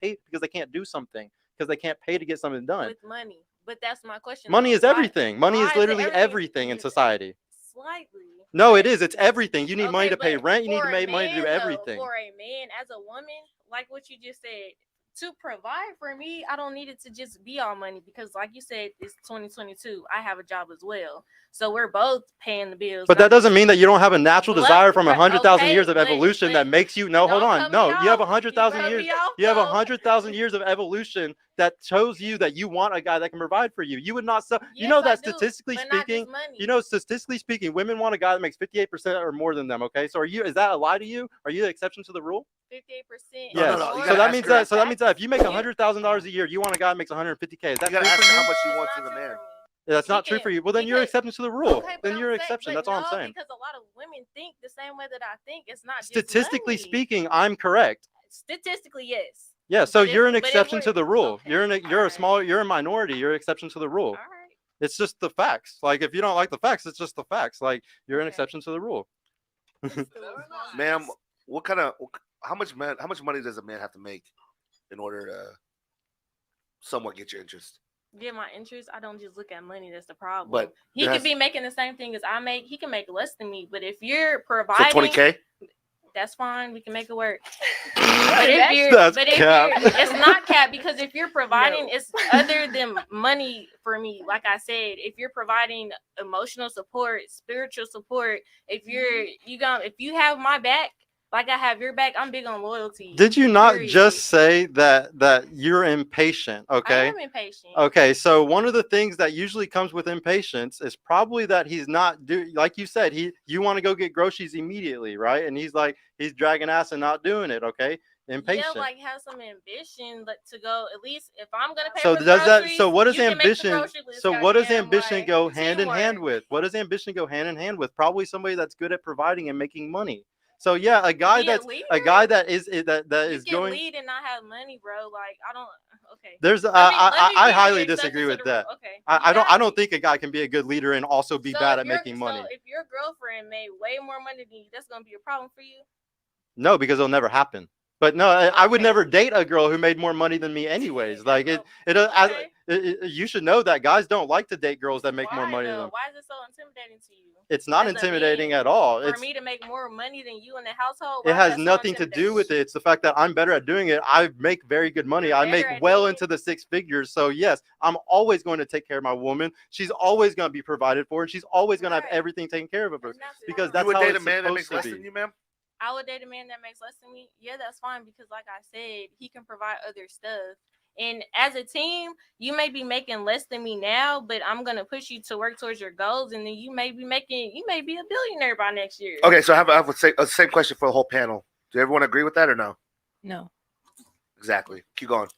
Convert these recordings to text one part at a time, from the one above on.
pay because they can't do something, because they can't pay to get something done. With money. But that's my question. Money though. is everything. Money is Why it literally everything in society. Slightly. No, But- it is. It's everything. You need money to pay but rent. You need to for a make money to do man, though, everything. For a man, as a woman, like what you just said, to provide for me, I don't need it to just be all money because, like you said, it's 2022. I have a job as well, so we're both paying the bills. But that doesn't mean that you don't have a natural desire from 100,000 years of but evolution that makes you. No, hold don't on. cut me No, you have off. 100,000 You cut years. me off, You have though. 100,000 years of evolution that shows you that you want a guy that can provide for you. You would not sell. You Yes, know I that do, statistically but not just speaking, money. you know statistically speaking, women want a guy that makes 58% or more than them. Okay, so are you? Is that a lie to you? Are you the exception to the rule? 58%. Yes. no, you So gotta that ask means her. that. So that means that if you make $100,000 a year, you want a guy that makes 150K. Is that You gotta true ask for her you? how much she That's wants not in a true man. for me. That's not He true can- for you. Well, then you're because- exception to the rule. Okay, but Then you're I'm an exception. saying, That's all I'm no, saying. Because a lot of women think the same way that I think. It's not just Statistically money. speaking, I'm correct. Statistically, yes. Yeah, so But you're an but exception we're- to the rule. okay, You're a alright, small, you're a minority. You're an exception to the rule. All right. It's just the facts. Like if you don't like the facts, it's just the facts. Like you're an Okay. exception to the rule. Ma'am, how much money does a man have to make in order to somewhat get your interest? Get my interest. I don't just look at money. That's the problem. But he there could has- be making the same thing as I make. He can make less than me. But if you're So providing, 20K? that's fine. We can make it work. That's cap. It's not cap because if you're providing, it's other than money for me. Like I said, if you're providing emotional support, spiritual support, if you have my back, like I have your back, I'm big on loyalty. Did you not Period. just say that you're impatient? I Okay. am impatient. Okay, so one of the things that usually comes with impatience is probably that he's not like you said, you want to go get groceries immediately, right? And he's dragging ass and not doing it, okay? Impatient. Yeah, like have some ambition, but to go at least if I'm gonna pay So for does that groceries, so what does you can make the ambition grocery list, so what does goddamn, ambition like, go hand in hand teamwork. with? What does ambition go hand in hand with? Probably somebody that's good at providing and making money. So yeah, a guy Be a that's leader? a guy that is You going can lead and not have money, bro. Like I don't. Okay. there's Let me I be highly the disagree exception with to the that. rule. Okay. I don't think a guy can be a good leader and also be bad at making money. So if your girlfriend made way more money than you, that's gonna be a problem for you. No, because it'll never happen. But no, I would Okay. never date a girl who made more money than me anyways. Like you should know that guys don't like to date girls that make more Why, money though? than them. Why is it so intimidating to you? It's not As a intimidating man, at all. For me to make more money than you in the household, It why is has that so nothing to do with intimidating? it. It's the fact that I'm better at doing it. I make very good money. You're I make better at well doing into the six figures. So yes, I'm always going to take care of my woman. She's always going to be provided for, and she's always going to have Right. everything taken care of her. And that's Because fine. that's You would how date a it's man that supposed makes to less be. than you, ma'am? I would date a man that makes less than me. Yeah, that's fine because, like I said, he can provide other stuff. And as a team, you may be making less than me now, but I'm gonna push you to work towards your goals, and then you may be a billionaire by next year. Okay, so I have a same question for the whole panel. Do everyone agree with that or no? No. Exactly. Keep going.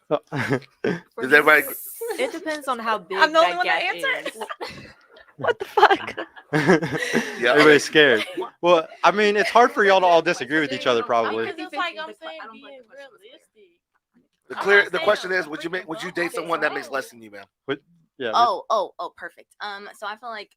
For Does me, everybody? It depends on how big I'm the only that one that gap answered. is. What the fuck? Yeah. Everybody's scared. Well, I mean, it's hard for y'all to all disagree with each other, probably. Because it's like I'm 50-50, saying, I don't being think the question was realistic. The question is, would you date someone that makes less than you, ma'am? Yeah. Oh, perfect. So I feel like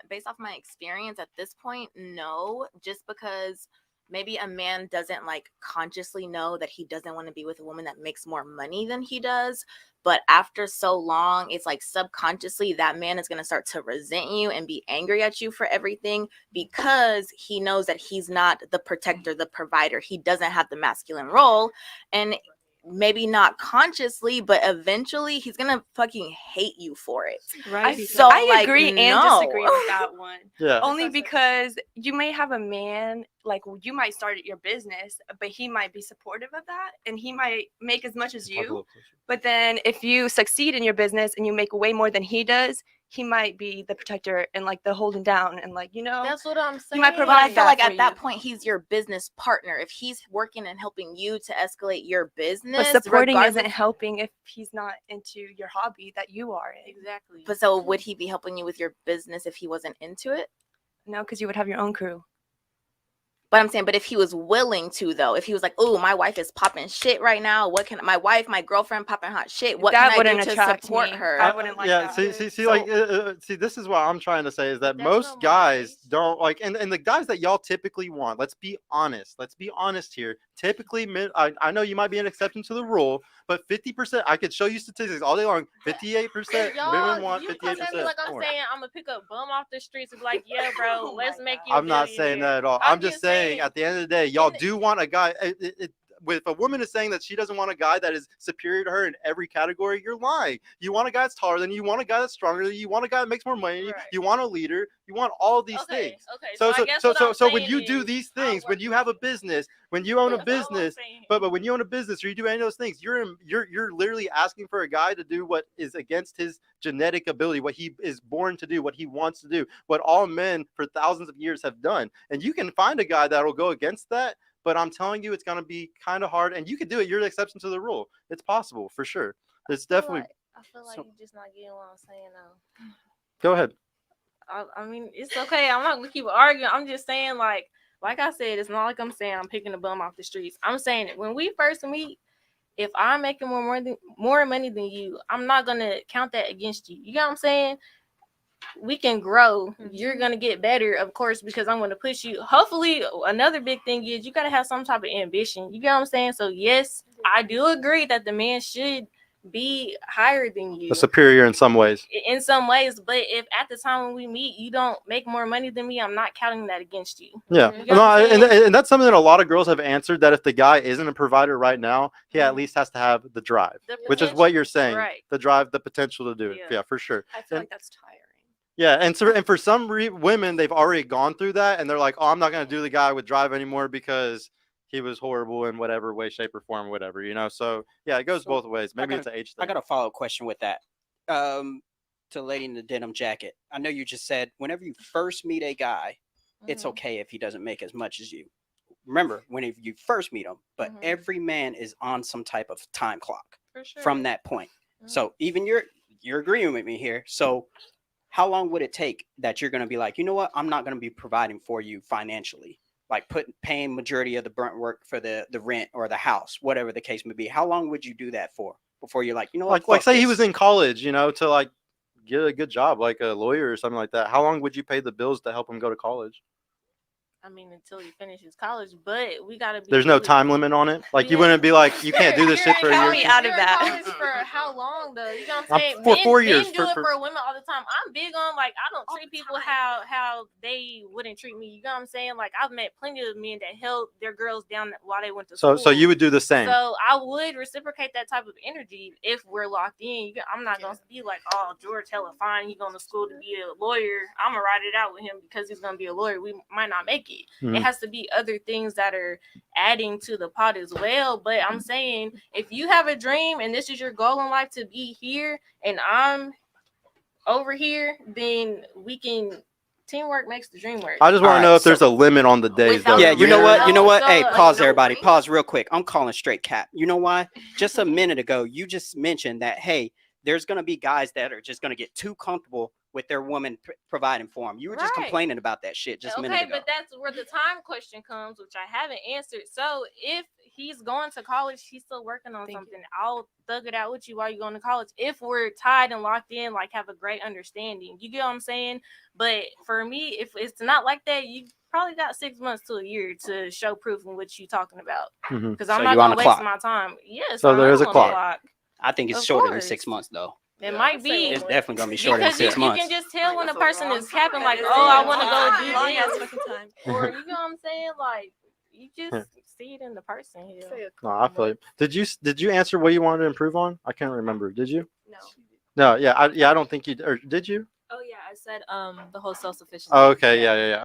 based off my experience at this point, no, just because maybe a man doesn't like consciously know that he doesn't want to be with a woman that makes more money than he does, but after so long, it's like subconsciously that man is going to start to resent you and be angry at you for everything because he knows that he's not the protector, the provider. He doesn't have the masculine role, and maybe not consciously, but eventually he's gonna fucking hate you for it. Right. So, I like, agree and no. disagree with that one. Yeah. Only because you may have a man, like you might start your business, but he might be supportive of that and he might make as much as you. But then if you succeed in your business and you make way more than he does, he might be the protector and like the holding down and like, you know, That's what I'm saying. he might But I provide feel that like for at that you. point he's your business partner. If he's working and helping you to escalate your business, But supporting isn't regardless- helping if he's not into your hobby that you are in. Exactly. But so would he be helping you with your business if he wasn't into it? No, because you would have your own crew. But I'm saying, but if he was willing to, though, if he was like, "Oh, my wife is popping shit right now. What can my girlfriend popping hot shit? What That can I wouldn't do to attract support me. her?" I wouldn't like yeah, that. see, this is what I'm trying to say is that That's most not my guys case. don't like, and the guys that y'all typically want. Let's be honest. Let's be honest here. Typically, I know you might be an exception to the rule, but 50%. I could show you statistics all day long. 58% Y'all, women want you 58% come at me like I'm more. saying I'm gonna pick up bum off the streets and be like, yeah, bro, Oh my let's make God. you. A I'm not saying billionaire. that at all. I'm just saying at the end of the day, y'all do want a guy. If a woman is saying that she doesn't want a guy that is superior to her in every category, you're lying. You want a guy that's taller than you, you want a guy that's stronger than you, you want a guy that makes more money, Right. you want a leader, you want all these things. Okay. So I guess what I'm so when saying you do is, these I'll things, when work you with have a business, when you own a That's all I'm business, saying. but when you own a business or you do any of those things, you're literally asking for a guy to do what is against his genetic ability, what he is born to do, what he wants to do, what all men for thousands of years have done. And you can find a guy that'll go against that, but I'm telling you, it's going to be kind of hard. And you can do it. You're the exception to the rule. It's possible for sure. It's definitely. I feel like So- you're just not getting what I'm saying though. Go ahead. I mean, it's okay. I'm not gonna keep arguing. I'm just saying, like I said, it's not like I'm saying I'm picking a bum off the streets. I'm saying it when we first meet. If I'm making more money than you, I'm not gonna count that against you. You know what I'm saying? We can grow. You're gonna get better, of course, because I'm gonna push you. Hopefully, another big thing is you gotta have some type of ambition. You get what I'm saying? So yes, I do agree that the man should be higher than you. Superior in some ways. In some ways, but if at the time when we meet you don't make more money than me, I'm not counting that against you. Yeah, You know what I'm and, saying? and that's something that a lot of girls have answered, that if the guy isn't a provider right now, he at least has to have the drive, The which is what you're potential, saying. right? The drive, the potential to do it. Yeah. Yeah, for sure. I feel And- like that's tiring. Yeah, and for some women, they've already gone through that, and they're like, oh, I'm not going to do the guy with drive anymore because he was horrible in whatever way, shape, or form, whatever, you know. So yeah, it goes So, both ways. Maybe got it's an age I thing. got a follow-up question with that. To the lady in the denim jacket. I know you just said whenever you first meet a guy, it's Mhm. okay if he doesn't make as much as you. Remember, whenever you first meet him, but Mhm. every man is on some type of time clock For sure. from that point. Mhm. So even you're agreeing with me here. So how long would it take that you're going to be like, you know what, I'm not going to be providing for you financially, like paying majority of the brunt work for the rent or the house, whatever the case may be? How long would you do that for before you're like, you know what, Like fuck say he this? was in college, you know, to like get a good job, like a lawyer or something like that. How long would you pay the bills to help him go to college? I mean, until he finishes college, but we gotta be. There's no really- time limit on it. Like you Yeah. wouldn't be like, you can't do this shit for a Count year. me or two? out of You're in that. college for how long though? You know what I'm I'm saying? for Men, 4 years, Men do it for- for women all the time. I'm big on like I don't All treat the people time. how they wouldn't treat me. You know what I'm saying? Like I've met plenty of men that held their girls down while they went to school. So you would do the same. So I would reciprocate that type of energy if we're locked in. I'm not gonna be like, oh, George hella fine. He's going to school to be a lawyer. I'm gonna ride it out with him because he's gonna be a lawyer. We might not make it. Mhm. It has to be other things that are adding to the pot as well. But I'm saying if you have a dream and this is your goal in life to be here and I'm over here, then we can. Teamwork makes the dream work. I just want Alright, to know if there's so- a limit on the days, Without though. Yeah, you know Yeah. what? You know what? So, Hey, like, pause, no everybody. ring? Pause real quick. I'm calling straight cap. You know why? Just a minute ago, you just mentioned that, hey, there's going to be guys that are just going to get too comfortable with their woman providing for them. You were just Right. complaining about that shit just a minute Okay, ago. but that's where the time question comes, which I haven't answered. So if he's going to college, he's still working on Thank you. something. I'll thug it out with you while you're going to college. If we're tied and locked in, like have a great understanding, you get what I'm saying? But for me, if it's not like that, you probably got 6 months to a year to show proof in what you're talking about. Mhm. Because So I'm not you on gonna the waste clock. my time. Yes. So I there is am a on the clock. I think it's Of shorter than course. 6 months, though. It might be. It's definitely going to be shorter than Because you 6 months. can just tell when a That's a person long is capping, like, time. oh, I want to go Long do ass this. fucking time. Or you know what I'm saying? Like you just see it in the person here. No, I feel you. Did you answer what you wanted to improve on? I can't remember. Did you? No. No. Yeah. I don't think you. Or did you? Oh yeah, I said the whole self-sufficiency. Oh, okay. Yeah.